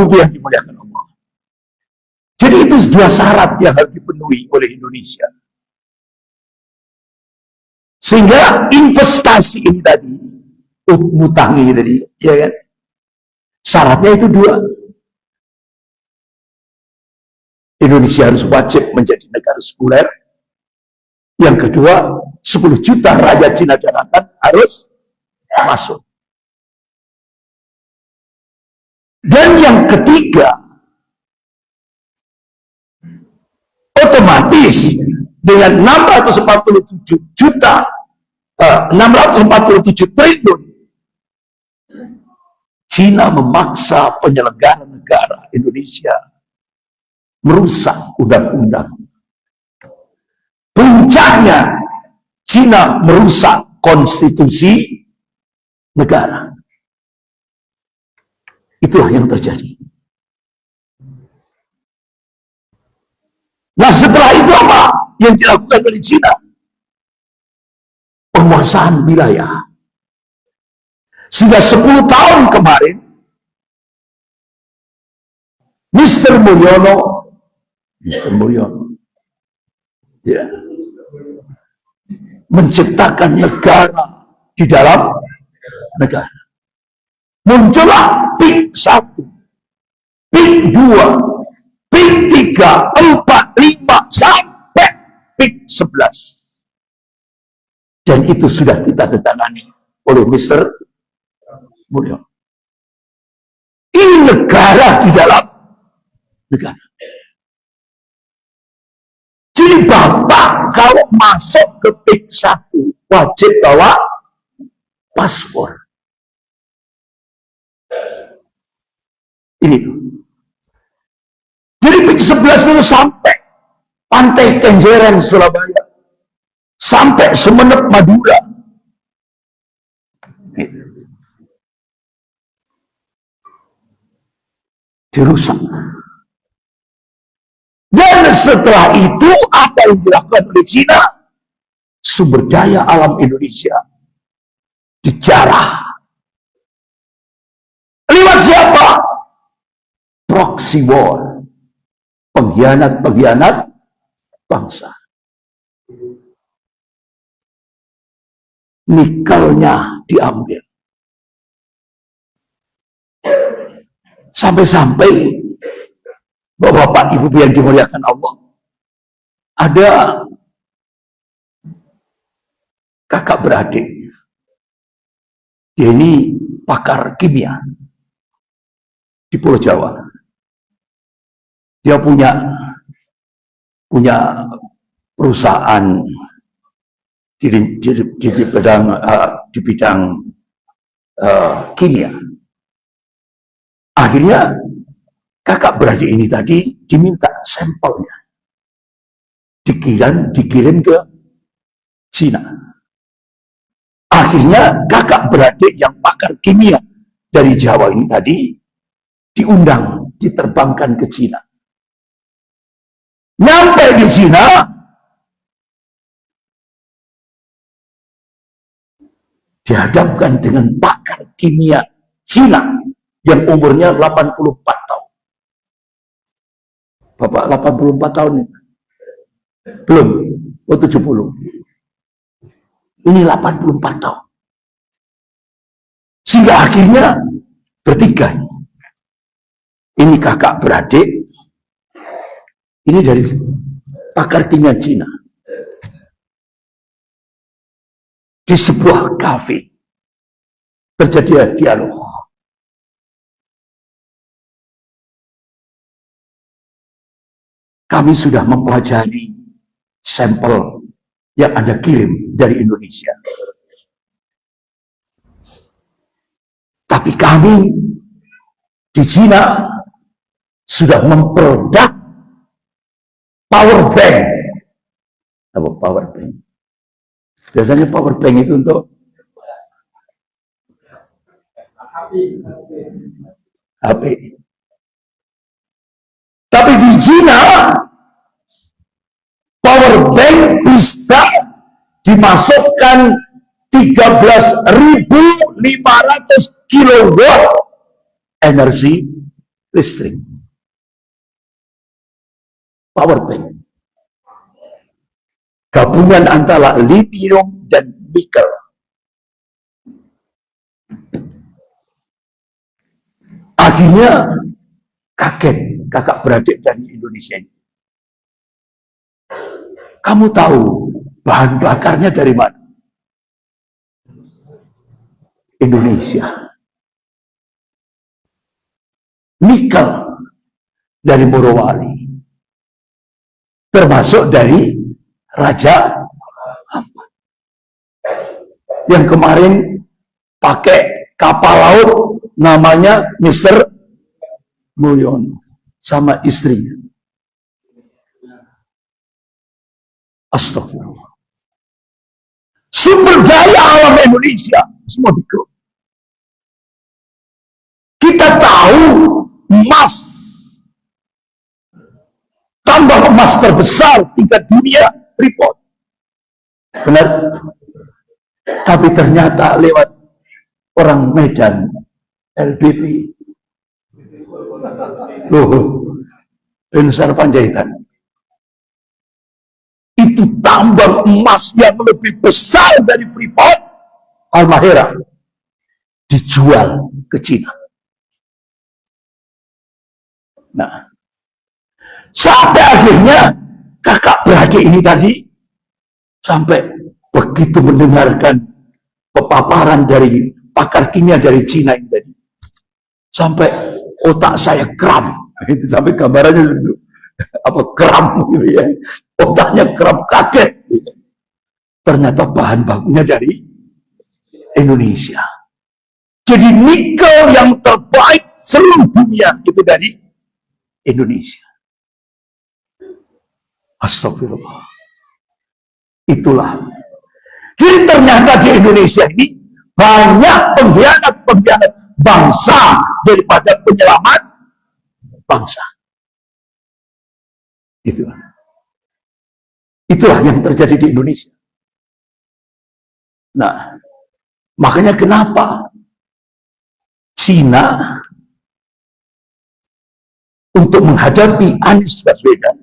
Ibu yang dimuliakan Allah. Jadi itu dua syarat yang harus dipenuhi oleh Indonesia. Sehingga investasi ini tadi, ngutang ini tadi, ya kan? Syaratnya itu dua. Indonesia harus wajib menjadi negara sekuler. Yang kedua, 10 juta rakyat Cina daratan harus masuk. Dan yang ketiga, otomatis dengan 647 triliun, Cina memaksa penyelenggara negara Indonesia merusak undang-undang. Puncaknya, Cina merusak konstitusi negara. Itulah yang terjadi. Nah, setelah itu apa yang dilakukan oleh Cina? Penguasaan wilayah. Sehingga 10 tahun kemarin, Mr. Mulyono, ya, menciptakan negara di dalam negara. Muncullah PIK 1, PIK 2, PIK 3, 4, 5, sampai PIK 11. Dan itu sudah ditandatangani oleh Mr. Mulyono. Ini negara di dalam negara. Jadi Bapak kalau masuk ke PIK 1 wajib bawa paspor. Ini. Jadi PIK 11 itu sampai Pantai Kenjeran Surabaya, sampai Sumeneb Madura. Dirusak. Dan setelah itu apa yang dilakukan oleh Cina? Sumber daya alam Indonesia dijarah. Lewat siapa? Proxy war. Pengkhianat-pengkhianat bangsa. Nikelnya diambil. Sampai-sampai Bapak Ibu yang dimuliakan Allah, ada kakak beradik. Dia ini pakar kimia di Pulau Jawa. Dia punya perusahaan di bidang kimia. Akhirnya kakak beradik ini tadi diminta sampelnya, dikirim ke Cina. Akhirnya kakak beradik yang pakar kimia dari Jawa ini tadi diundang, diterbangkan ke Cina. Nyampe di Cina, dihadapkan dengan pakar kimia Cina yang umurnya 84 tahun. Bapak 84 tahun ini? Belum, 70. Ini 84 tahun. Sehingga akhirnya bertiga. Ini kakak beradik, ini dari pakar kimia Cina. Di sebuah kafe terjadi dialog. Kami sudah mempelajari sampel yang Anda kirim dari Indonesia. Tapi kami di Cina sudah memproduk power bank. Apa power bank? Biasanya power bank itu untuk HP. Tapi di Cina power bank bisa dimasukkan 13.500 kilowatt energi listrik, power bank, gabungan antara lithium dan nikel. Akhirnya kaget kakak beradik dari Indonesia ini. Kamu tahu bahan bakarnya dari mana? Indonesia. Nikel dari Morowali. Termasuk dari Raja Ampat. Yang kemarin pakai kapal laut namanya Mr. Mulyono sama istrinya. Astagfirullah. Sumber daya alam Indonesia semua dikeruk. Kita tahu emas, tambang emas terbesar tingkat dunia, Freeport. Benar? Tapi ternyata lewat orang Medan, LBP. Besar Panjaitan. Itu tambang emas yang lebih besar dari Freeport, Halmahera, dijual ke Cina. Nah, sampai akhirnya kakak beradik ini tadi sampai begitu mendengarkan pepaparan dari pakar kimia dari Cina ini tadi, sampai otak saya kram. Itu sampai gambarannya itu apa kram gitu ya, otaknya kram, kaget. Ternyata bahan bakunya dari Indonesia. Jadi nikel yang terbaik seluruh dunia itu dari Indonesia. Astagfirullah. Itulah. Jadi ternyata di Indonesia ini banyak pengkhianat-pengkhianat bangsa daripada penyelamat bangsa. Itulah yang terjadi di Indonesia. Nah, makanya kenapa Cina untuk menghadapi Anies Baswedan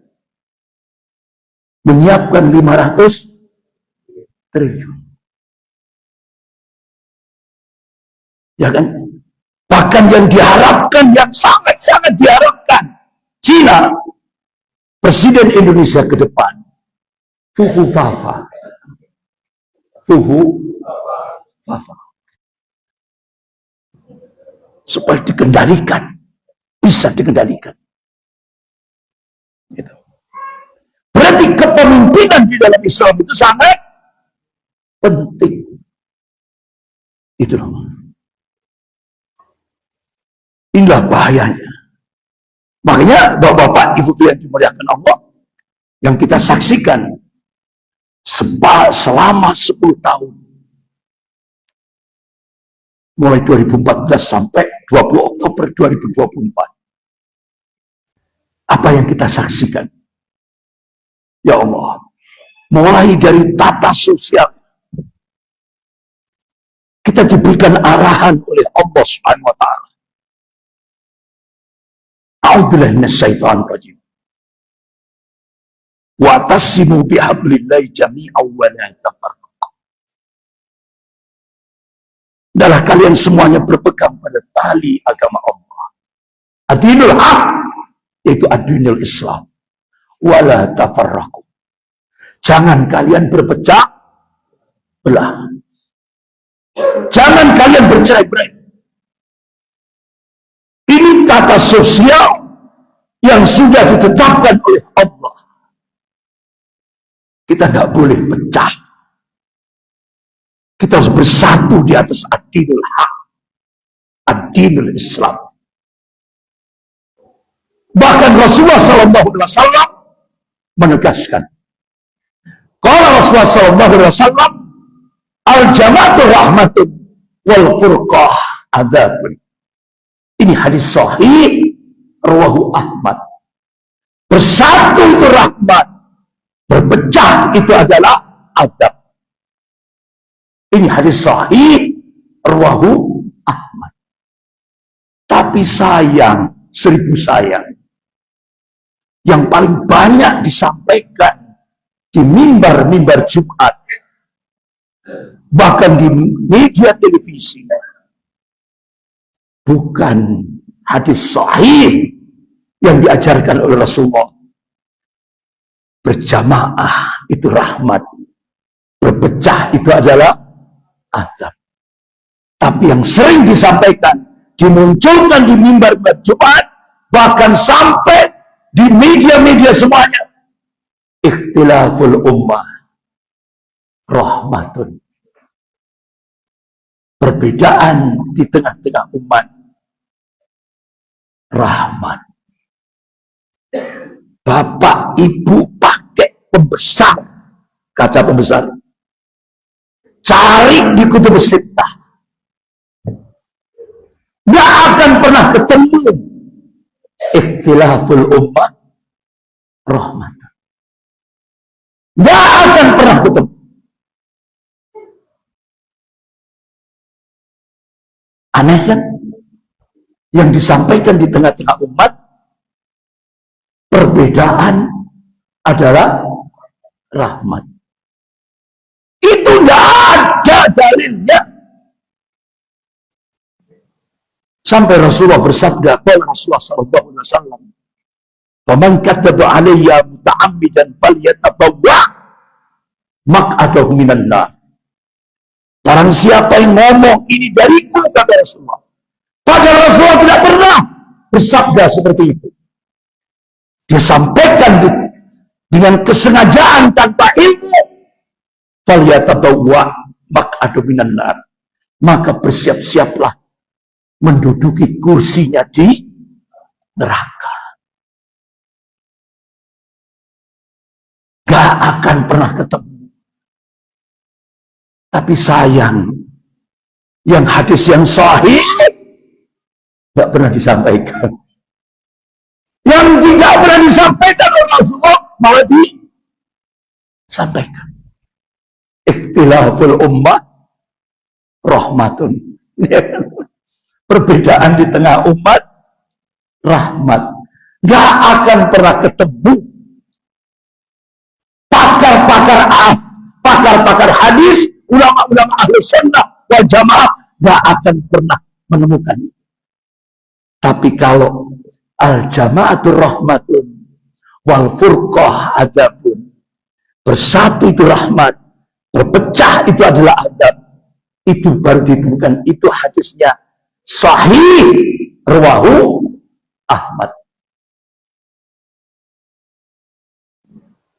menyiapkan 500 triliun. Ya kan? Bahkan yang diharapkan, yang sangat-sangat diharapkan Cina, Presiden Indonesia ke depan, Fufu Fafa. Supaya dikendalikan, bisa dikendalikan. Gitu. Berarti kepemimpinan di dalam Islam itu sangat penting. Itu loh. Inilah bahayanya. Makanya bapak-bapak, ibu-ibu yang dimuliakan Allah, yang kita saksikan selama 10 tahun. Mulai 2014 sampai 20 Oktober 2024. Apa yang kita saksikan? Ya Allah, mulai dari tata sosial, kita diberikan arahan oleh Allah Subhanahu wa Ta'ala. A'udzubillahi minasyaitonir rajim. Wa tasimu bihablillahi jami'an wa la tafarraqu. Adalah kalian semuanya berpegang pada tali agama Allah. Adinul haq, yaitu adinul Islam. Wa la tafarraqu. Jangan kalian berpecah belah. Jangan kalian bercerai-berai. Ini tata sosial yang sudah ditetapkan oleh Allah. Kita nggak boleh pecah. Kita harus bersatu di atas ad-dinul haq, ad-dinul Islam. Bahkan Rasulullah SAW menegaskan, kalau Rasulullah SAW, al-jama'atu rahmatun wal furqah adzabun. Ini hadis sahih rawahu Ahmad. Bersatu itu rahmat, berpecah itu adalah adab. Ini hadis sahih rawahu Ahmad. Tapi sayang, 1000 sayang. Yang paling banyak disampaikan di mimbar-mimbar Jumat, bahkan di media televisi, bukan hadis sahih yang diajarkan oleh Rasulullah. Berjamaah itu rahmat, berpecah itu adalah azab. Tapi yang sering disampaikan, dimunculkan di mimbar Jumat, bahkan sampai di media-media semuanya, ikhtilaful ummah rahmatun. Perbedaan di tengah-tengah umat rahmat. Bapak ibu pakai pembesar, kata pembesar, cari di kutub sittah, nggak akan pernah ketemu ikhtilaful ummah rahmat. Nggak akan pernah ketemu. Aneh kan? Yang disampaikan di tengah-tengah umat, perbedaan adalah rahmat. Itu tidak ada dalilnya. Sampai Rasulullah bersabda, qala Rasulullah sallallahu alaihi wasallam, "Faman kadzdzaba alayya muta'ammidan falyatabawwa maq'adahu minan nar." Barang siapa yang ngomong ini dariku, kata Rasulullah. Padahal Rasulullah tidak pernah bersabda seperti itu. Dia sampaikan dengan kesengajaan tanpa ilmu. Falyatabawwa maq'adahu minan nar. Maka bersiap-siaplah menduduki kursinya di neraka. Gak akan pernah ketemu. Tapi sayang, yang hadis yang sahih gak pernah disampaikan. Yang tidak pernah disampaikan oleh Rasulullah malah disampaikan. Ikhtilaful ummah rahmatun. Perbedaan di tengah umat rahmat. Gak akan pernah ketemu pakar-pakar hadis, ulama-ulama ahli sunnah wal jamaah gak akan pernah menemukan itu. Tapi kalau al jamaatul rahmatun wal furqah adzabun, bersatu itu rahmat, berpecah itu adalah azab, itu baru ditemukan. Itu hadisnya sahih rawahu Ahmad.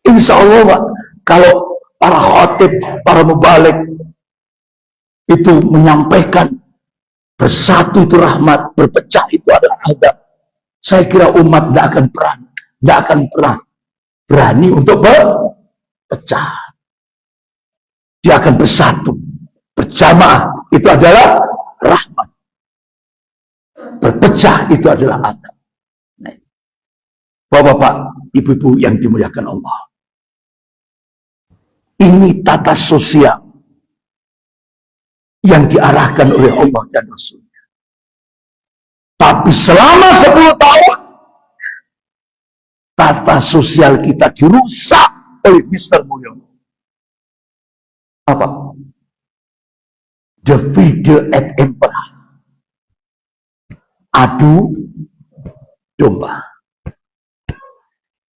Insya Allah Pak, kalau para khatib, para mubalik itu menyampaikan bersatu itu rahmat, berpecah itu adalah azab, saya kira umat tidak akan pernah berani untuk berpecah. Dia akan bersatu, berjamaah itu adalah rahmat, berpecah itu adalah azab. Bapak-bapak, ibu-ibu yang dimuliakan Allah, ini tata sosial yang diarahkan oleh Allah dan Rasulnya. Tapi selama 10 tahun, tata sosial kita dirusak oleh Mr. Mulyono. Apa? Divide et impera. Adu domba.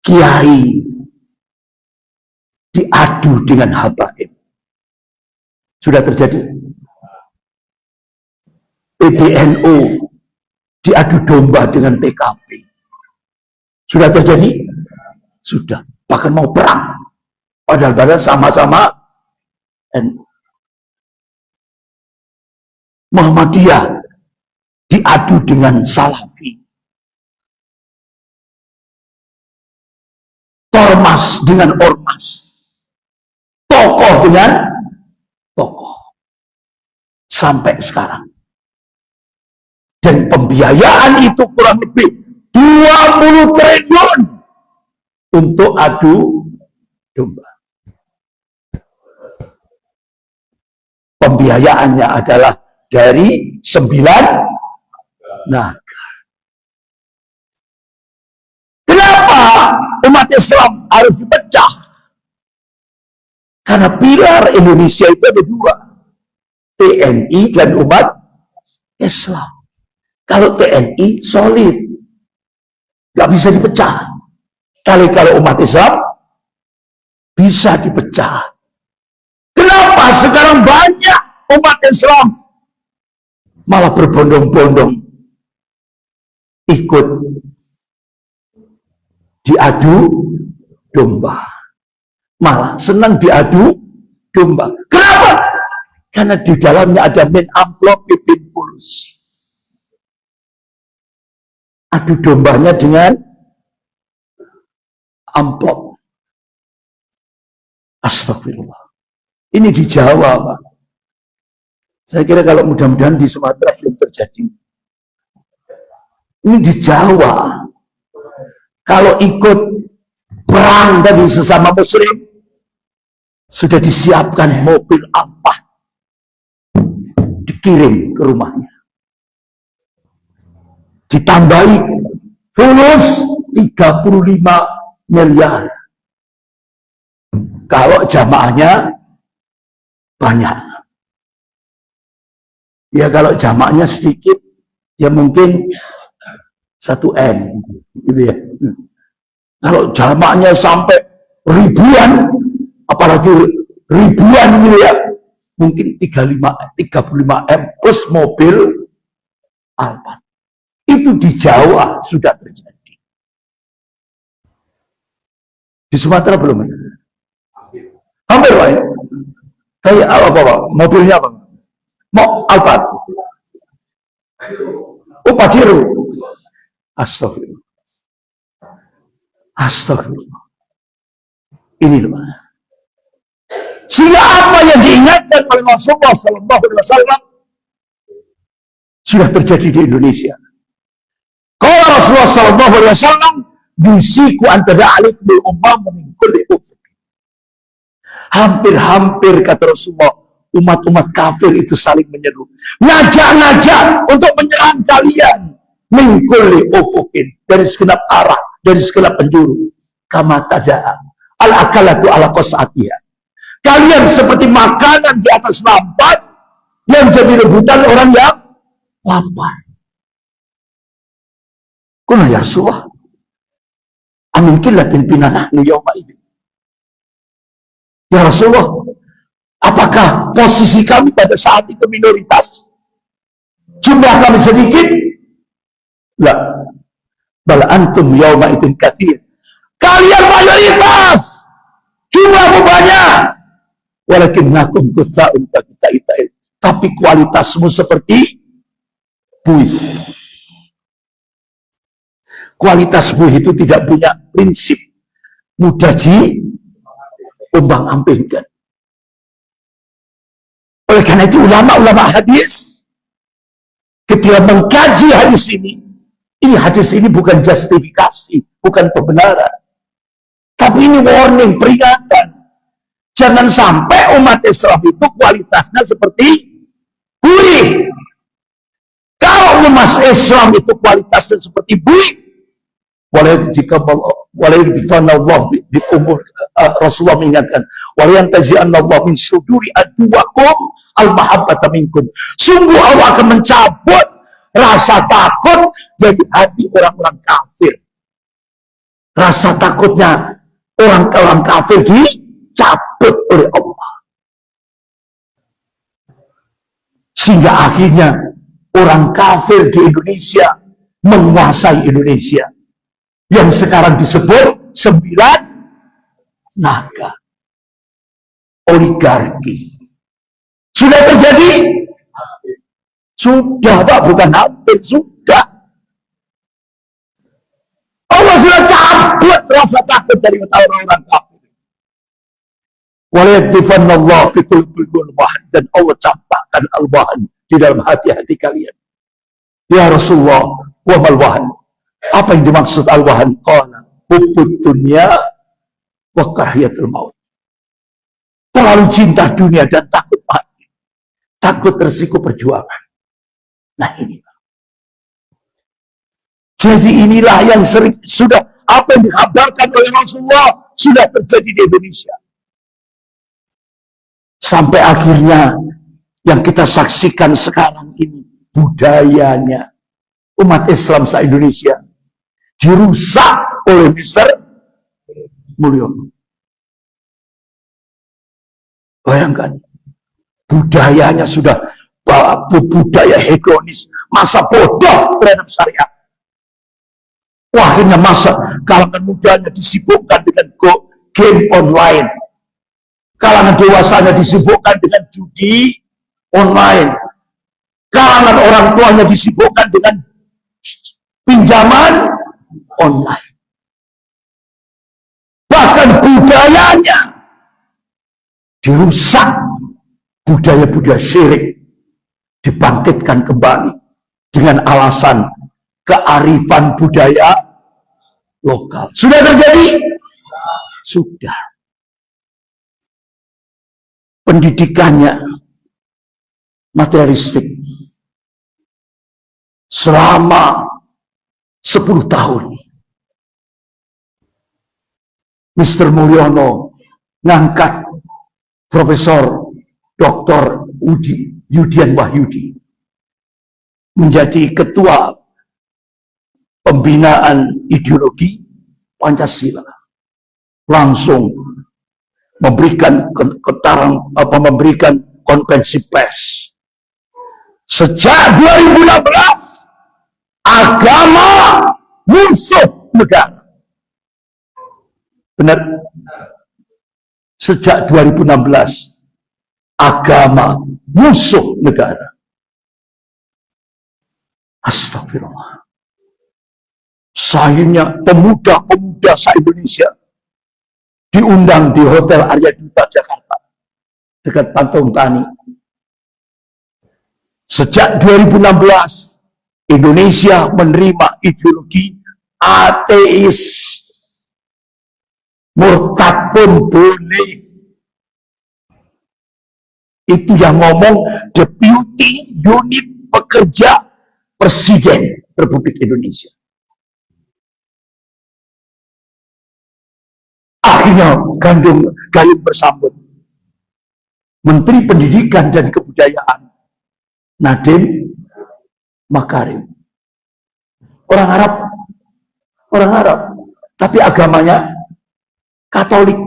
Kiai diadu dengan habaib. Sudah terjadi. PBNU diadu domba dengan PKB. Sudah terjadi? Sudah. Bahkan mau perang. Padahal sama-sama Muhammadiyah diadu dengan Salafi. Ormas dengan ormas. Tokoh dengan tokoh. Sampai sekarang. Dan pembiayaan itu kurang lebih 20 triliun untuk adu domba. Pembiayaannya adalah dari 9 naga. umat Islam harus dipecah. Karena pilar Indonesia itu ada dua. TNI dan umat Islam. Kalau TNI solid, nggak bisa dipecah. Kalau umat Islam bisa dipecah. Kenapa sekarang banyak umat Islam malah berbondong-bondong ikut diadu domba? Malah senang diadu domba. Kenapa? Karena di dalamnya ada min amplop pipin pulus. Adu dombanya dengan amplop. Astagfirullah. Ini di Jawa, Pak. Saya kira kalau mudah-mudahan di Sumatera belum terjadi. Ini di Jawa. Kalau ikut perang dari sesama muslim, sudah disiapkan mobil apa, dikirim ke rumahnya. Ditambahi fulus 35 miliar. Kalau jamaahnya banyak. Ya kalau jamaahnya sedikit, ya mungkin 1 M gitu ya. Kalau jamaahnya sampai ribuan, apalagi ribuan gitu ya, mungkin 35 M plus mobil Alphard. Itu di Jawa sudah terjadi. Di Sumatera belum ya? Hampir Pak ya? Kayak apa Pak? Mobilnya apa? Mau Alphard? Oh Pajero? Astagfirullah. Astagfirullah. Ini loh. Sehingga apa yang diingatkan oleh Rasulullah SAW sudah terjadi di Indonesia. Kalau Rasulullah SAW yusiku antara alik bil ummah min kulli ufuk. Hampir-hampir kata Rasulullah, umat-umat kafir itu saling menyeru, ngajak-ngajak untuk menyerang kalian min kulli ufukin, dari segenap arah, dari segenap penjuru. Kama tada'a al-akalatu ala qas'atiyah. Kalian seperti makanan di atas lampat yang jadi rebutan orang yang lapar. Kuna ya Rasulullah, amin killatin bina nahnu yawma idin. Ya Rasulullah, apakah posisi kami pada saat itu minoritas? Jumlah kami sedikit? La. Bal antum yawma idin katsir. Kalian mayoritas. Jumlahmu banyak. Walakin nakum kutsa'un takitaitain. Tapi kualitasmu seperti buih. Kualitas buih itu tidak punya prinsip, mudah diombang-ambingkan. Oleh karena itu ulama-ulama hadis ketika mengkaji hadis ini hadis ini bukan justifikasi, bukan pembenaran, tapi ini warning, peringatan. Jangan sampai umat Islam itu kualitasnya seperti buih. Kalau umat Islam itu kualitasnya seperti buih, jika Allah di umur Rasulullah mengingatkan, Allah min suduri aduwakum al-mahabbata minkum. Sungguh Allah akan mencabut rasa takut dari hati orang-orang kafir. Rasa takutnya orang-orang kafir dicabut oleh Allah. Sehingga akhirnya orang kafir di Indonesia menguasai Indonesia. Yang sekarang disebut 9 naga. Oligarki. Sudah terjadi? Sudah Pak, bukan hampir, sudah. Allah sudah cabut rasa takut dari orang-orang kafir. Waliyaktifannallahu fi qulubikum al-wahan, dan Allah campakkan al-wahan di dalam hati-hati kalian. Ya Rasulullah, wa mal wahan? Apa yang dimaksud al-wahan? Qala hubbud dunya wa karahiyatul maut. Terlalu cinta dunia dan takut mati. Takut resiko perjuangan. Nah ini. Jadi inilah yang sudah apa yang dikabarkan oleh Rasulullah sudah terjadi di Indonesia. Sampai akhirnya yang kita saksikan sekarang ini, budayanya umat Islam se-Indonesia dirusak oleh Mr. Mulyono. Bayangkan, budayanya sudah budaya hedonis, masa bodoh terhadap syariat. Akhirnya masa kalangan mudanya disibukkan dengan game online, kalangan dewasanya disibukkan dengan judi online, kalangan orang tuanya disibukkan dengan pinjaman online. Bahkan budayanya dirusak, budaya-budaya syirik dibangkitkan kembali dengan alasan kearifan budaya lokal. Sudah terjadi? Sudah. Pendidikannya materialistik selama 10 tahun. Mr. Mulyono ngangkat Profesor Dr. Yudian Wahyudi menjadi ketua pembinaan ideologi Pancasila. Langsung memberikan memberikan konferensi pers. Sejak 2016 agama musuh negara. Benar? Sejak 2016 agama musuh negara. Astagfirullah. Sayangnya pemuda-pemuda se-Indonesia diundang di Hotel Arya Duta Jakarta dekat Pantung Tani. Sejak 2016 Indonesia menerima ideologi ateis. Murtad pun boleh. Itu yang ngomong Deputi Unit Pekerja Presiden Republik Indonesia. Akhirnya gayung bersambut. Menteri Pendidikan dan Kebudayaan Nadiem Makarim. Orang Arab, tapi agamanya Katolik.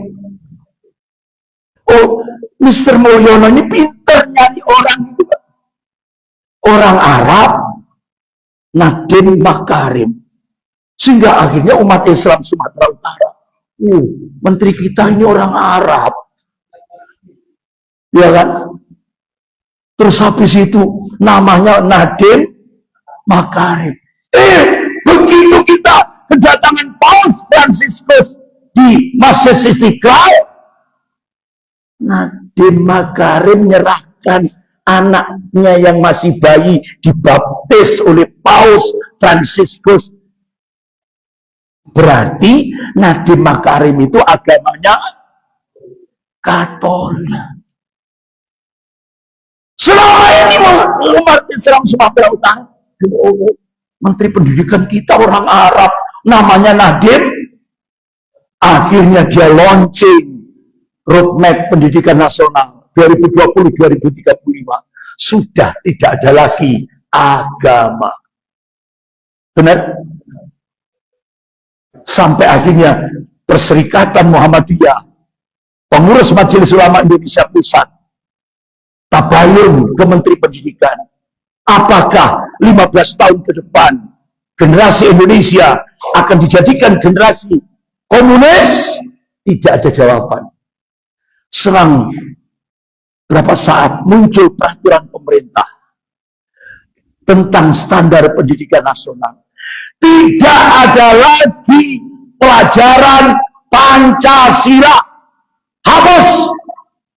Oh, Mr. Mulyono ini pinter nyari orang itu. Orang Arab, Nadiem Makarim. Sehingga akhirnya umat Islam Sumatera Utara, menteri kita ini orang Arab. Ya kan? Terus habis itu namanya Nadiem Makarim. Begitu kita kedatangan Paus Fransiskus di Masjid Istiqlal, Nadiem Makarim menyerahkan anaknya yang masih bayi dibaptis oleh Paus Fransiskus. Berarti Nadiem Makarim itu agamanya Katolik. Selama ini umat Islam Sumatera Utara, Menteri Pendidikan kita orang Arab, namanya Nadiem. Akhirnya dia launching roadmap pendidikan nasional 2020-2035. Sudah tidak ada lagi agama. Benar? Sampai akhirnya Perserikatan Muhammadiyah, Pengurus Majelis Ulama Indonesia Pusat, tabayun ke Menteri Pendidikan. Apakah 15 tahun ke depan generasi Indonesia akan dijadikan generasi komunis? Tidak ada jawaban. Selang berapa saat muncul peraturan pemerintah tentang standar pendidikan nasional. Tidak ada lagi pelajaran Pancasila. Hapus.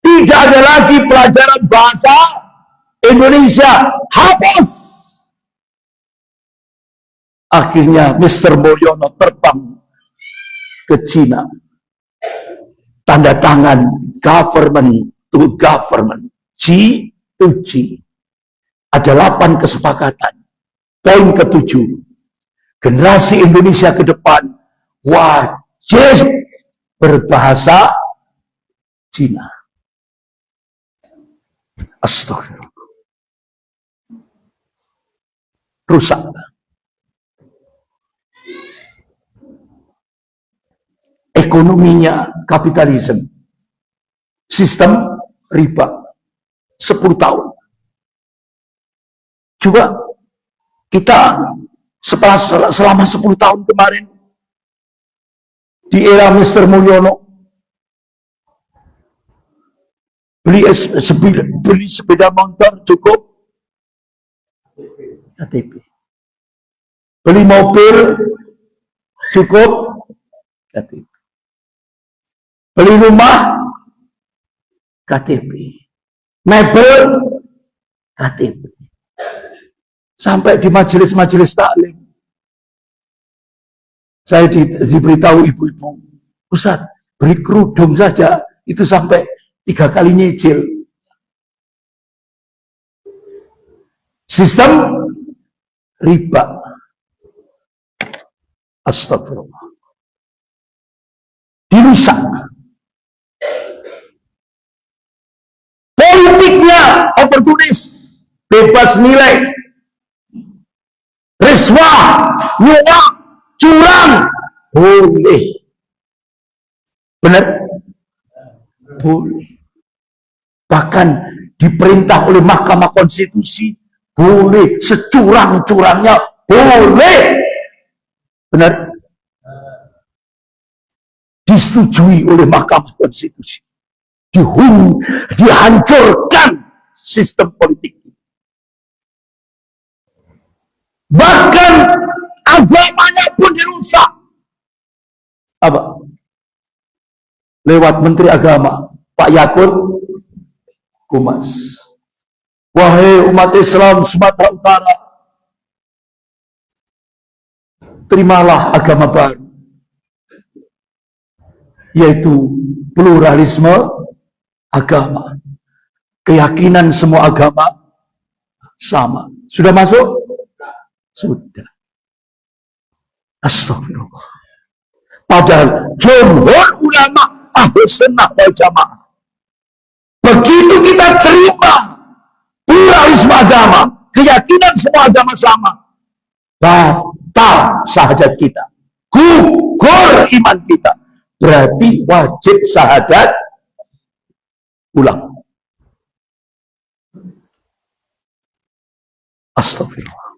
Tidak ada lagi pelajaran bahasa Indonesia. Hapus. Akhirnya Mr. Mulyono terbang ke Cina. Tanda tangan government to government. G to G. Ada 8 kesepakatan. Poin ke-7. Generasi Indonesia ke depan wajib berbahasa Cina. Astagfirullah. Rusak. Ekonominya kapitalisme. Sistem riba. 10 tahun. Juga kita selama 10 tahun kemarin di era Mr. Mulyono beli sepeda motor cukup KTP. Beli mobil cukup KTP. Beli rumah KTP. Mebel KTP. Sampai di majelis-majelis taklim saya diberitahu ibu-ibu, Ustaz, beri kerudung saja itu sampai 3 kali nyicil. Sistem riba. Astagfirullah. Dirusak. Politiknya oportunis, bebas nilai, riswah, nyuap, curang, boleh. Benar? Boleh. Bahkan diperintah oleh Mahkamah Konstitusi, boleh. Securang-curangnya, boleh. Benar? Disetujui oleh Mahkamah Konstitusi. Dihancurkan sistem politik. Bahkan agamanya pun dirusak. Apa? Lewat Menteri Agama Pak Yakut Kumas. Wahai umat Islam Sumatera Utara, terimalah agama baru, yaitu pluralisme agama. Keyakinan semua agama sama. Sudah masuk? Sudah. Astagfirullah. Padahal jumhur ulama Ahlus Sunnah wal Jamaah, begitu kita terima pluralisme agama, keyakinan semua agama sama, batal syahadat kita, gugur iman kita. Berarti wajib syahadat ulang. Astagfirullah.